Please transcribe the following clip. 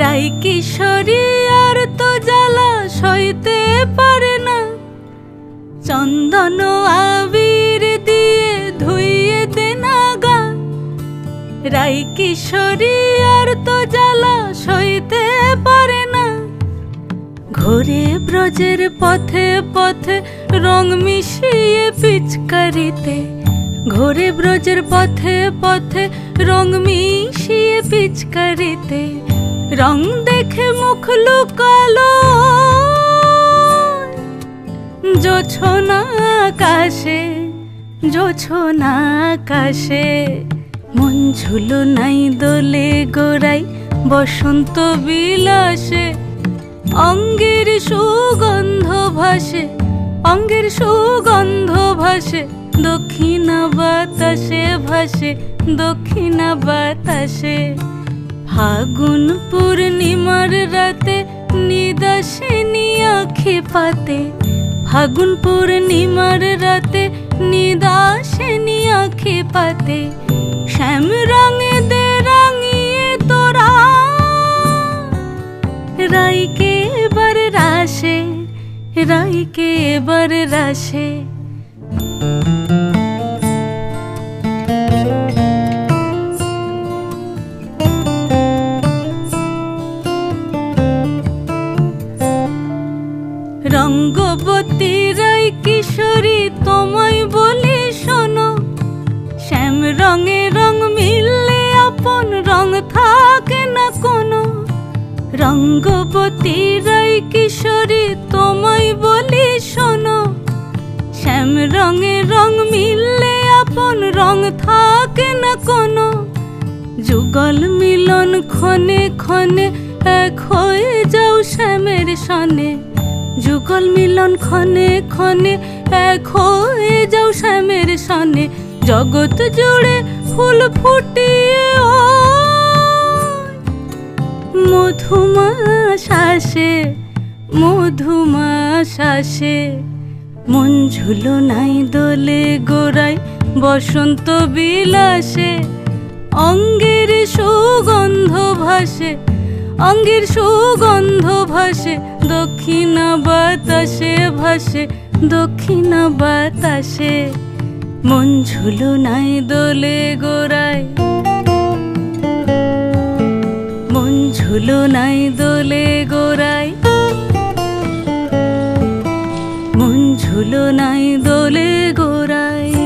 রাই কিশোরী আর তো জ্বালা সইতে পারে না, চন্দন আবির দিয়ে ধুইয়ে দে না গা। রাই কিশোরী আর তো জ্বালা সইতে পারে না, ঘোরে ব্রজের পথে পথে রং মিশিয়ে পিচকারিতে। ঘোরে ব্রজের পথে পথে রং মিশিয়ে পিচকারিতে, রং দেখে মুখ লুকালো জোছনা আকাশে, জোছনা আকাশে। মন ঝুলো নাই দোলে গোড়াই বসন্ত বিলাসে, অঙ্গের সুগন্ধ ভাসে, অঙ্গের সুগন্ধ ভাসে, দক্ষিণা বাতাসে ভাসে, দক্ষিণা বাতাসে। ফাগুন পূর্ণিমার রাতে নিদাসিনী আঁখি পাতে, ফাগুন পূর্ণিমার রাতে নিদাসিনী আঁখি পাতে। শ্যাম রঙে দে রাঙিয়ে তোরা রাইকে এবার রাশে, রাইকে এবার রাশে। রঙ্গবতী রাই কিশোরী তোমায় বলি শোনো, শ্যাম রঙে রং মিললে আপন রং থাকে না কোনো। রঙ্গবতী রাই কিশোরী তোমায় বলি শোনো, শ্যাম রঙে রং মিললে আপন রং থাকে না কোনো। যুগল মিলন ক্ষণে ক্ষণে এক হয়ে যাও শ্যামের সনে, যুগল মিলন ক্ষণে ক্ষণে এক হয়ে যাও শ্যামের সনে। জগৎ জুড়ে ফুল ফুটিয়ে ও মধুমাশাসে, মধুমাশাসে। মন ঝুলো নাই দোলে গোড়াই বসন্ত বিলাসে, অঙ্গের সুগন্ধ ভাসে, অঙ্গের সুগন্ধ ভাসে, দক্ষিণা বাতাসে ভাসে, দক্ষিণা বাতাসে। মন ঝুলো নাই দোলে গোড়ায়, মন ঝুলো নাই দোলে গোড়ায়, মন ঝুলো নাই দোলে গোড়ায়।